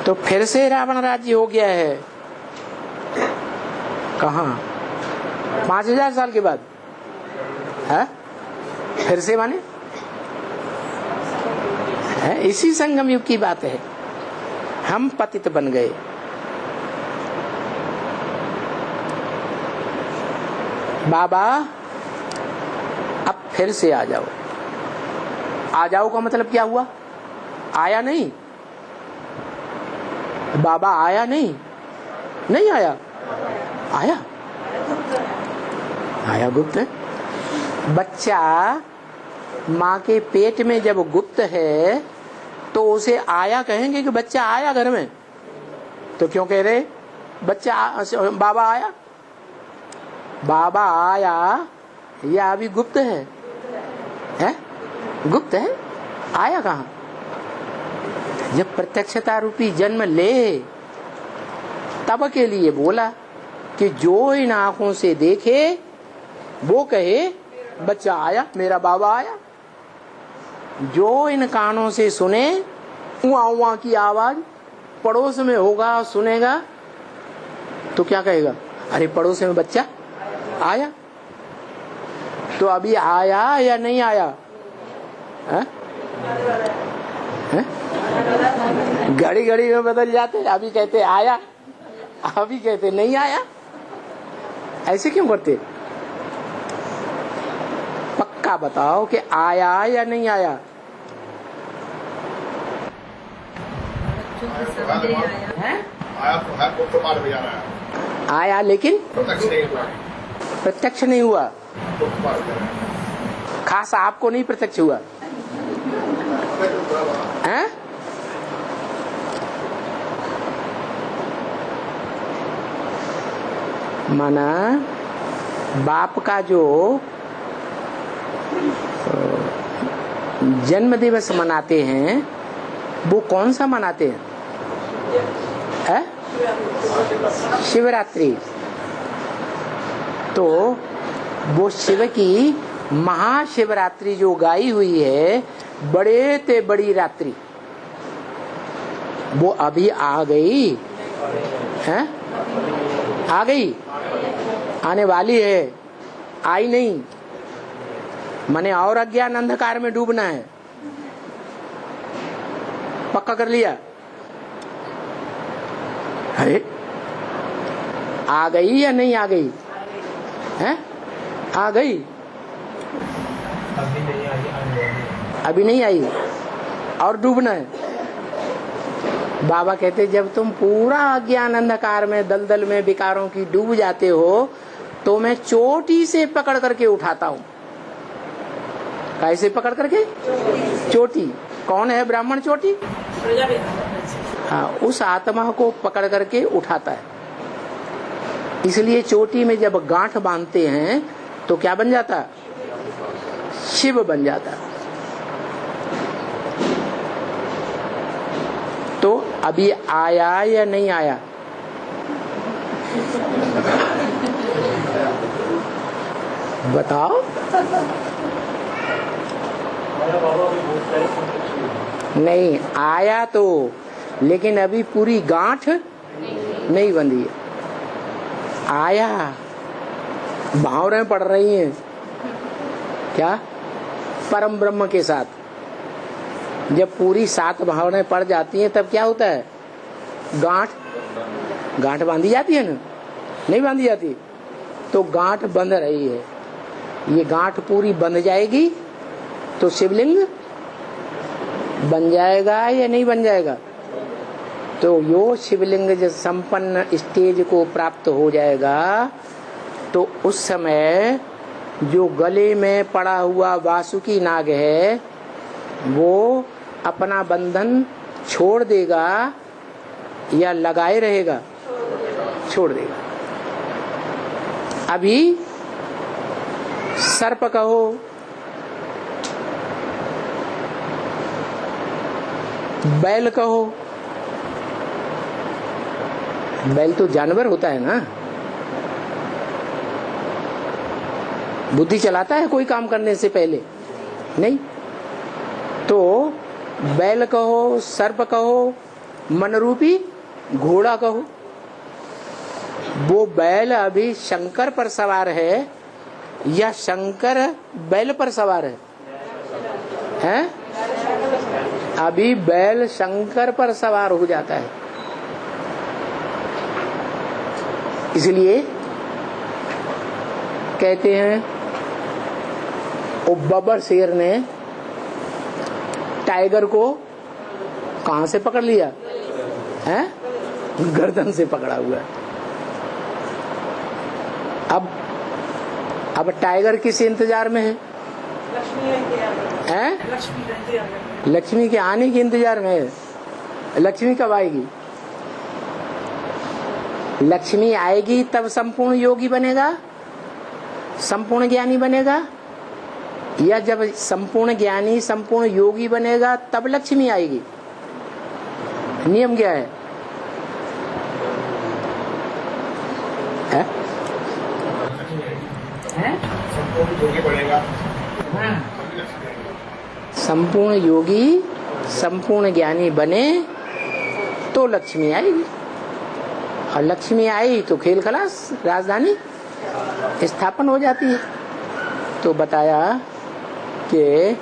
तो फिर से रावण राज्य हो गया है। कहाँ? 5000 साल के बाद है? फिर से माने है? इसी संगम युग की बात है। हम पतित बन गए। बाबा अब फिर से आ जाओ। आ जाओ का मतलब क्या हुआ? आया नहीं। बाबा आया नहीं, नहीं आया, आया, आया गुप्त है। बच्चा माँ के पेट में जब गुप्त है तो उसे आया कहेंगे कि बच्चा आया घर में? तो क्यों कह रहे बच्चा बाबा आया? बाबा आया या अभी गुप्त है? हैं? गुप्त है, आया कहाँ? जब प्रत्यक्षता रूपी जन्म ले तब के लिए बोला कि जो इन आंखों से देखे वो कहे बच्चा आया, मेरा बाबा आया। जो इन कानों से सुने उआ उआ की आवाज पड़ोस में होगा, सुनेगा तो क्या कहेगा? अरे पड़ोस में बच्चा आया। तो अभी आया या नहीं आया? है? है? घड़ी घड़ी में बदल जाते। अभी कहते आया, अभी कहते नहीं आया। ऐसे क्यों करते? पक्का बताओ कि आया या नहीं आया? आया लेकिन प्रत्यक्ष नहीं हुआ। खास आपको नहीं प्रत्यक्ष हुआ है? माना बाप का जो जन्म दिवस मनाते हैं वो कौन सा मनाते हैं? शिवरात्रि। तो वो शिव की महाशिवरात्रि जो गाई हुई है, बड़े ते बड़ी रात्रि, वो अभी आ गई है? आ गई, आने वाली है, आई नहीं। मने और अज्ञान अंधकार में डूबना है। पक्का कर लिया? अरे आ गई या नहीं आ गई? है? आ गई, अभी नहीं आई और डूबना है। बाबा कहते जब तुम पूरा अज्ञान अंधकार में दलदल में विकारों की डूब जाते हो तो मैं चोटी से पकड़ करके उठाता हूँ। कैसे पकड़ करके? चोटी। कौन है ब्राह्मण? चोटी। हाँ, उस आत्मा को पकड़ करके उठाता है। इसलिए चोटी में जब गांठ बांधते हैं तो क्या बन जाता? शिव बन जाता। तो अभी आया या नहीं आया? बताओ। नहीं आया तो, लेकिन अभी पूरी गांठ नहीं बंधी है। आया, भावरें पड़ रही हैं क्या? परम ब्रह्म के साथ जब पूरी 7 भावनाएं पड़ जाती हैं तब क्या होता है? गांठ बांधी जाती है ना? नहीं बांधी जाती? तो गांठ बंध रही है। ये गांठ पूरी बंध जाएगी तो शिवलिंग बन जाएगा या नहीं बन जाएगा? तो यो शिवलिंग जब संपन्न स्टेज को प्राप्त हो जाएगा तो उस समय जो गले में पड़ा हुआ वासुकी नाग है वो अपना बंधन छोड़ देगा या लगाए रहेगा? छोड़ देगा। अभी सर्प कहो, बैल कहो, बैल तो जानवर होता है ना, बुद्धि चलाता है कोई काम करने से पहले? नहीं। तो बैल कहो, सर्प कहो मन रूपी घोड़ा कहो। वो बैल अभी शंकर पर सवार है या शंकर बैल पर सवार है? हैं? अभी बैल शंकर पर सवार हो जाता है। इसलिए कहते हैं वो बब्बर शेर ने टाइगर को कहां से पकड़ लिया है? गर्दन से पकड़ा हुआ है। अब टाइगर किस इंतजार में है? लक्ष्मी के आने के इंतजार में है। लक्ष्मी कब आएगी? लक्ष्मी आएगी तब संपूर्ण योगी बनेगा, संपूर्ण ज्ञानी बनेगा, या जब संपूर्ण ज्ञानी संपूर्ण योगी बनेगा तब लक्ष्मी आएगी? नियम क्या है? संपूर्ण योगी संपूर्ण ज्ञानी बने तो लक्ष्मी आएगी, और लक्ष्मी आई तो खेल खलास, राजधानी स्थापन हो जाती है। तो बताया कि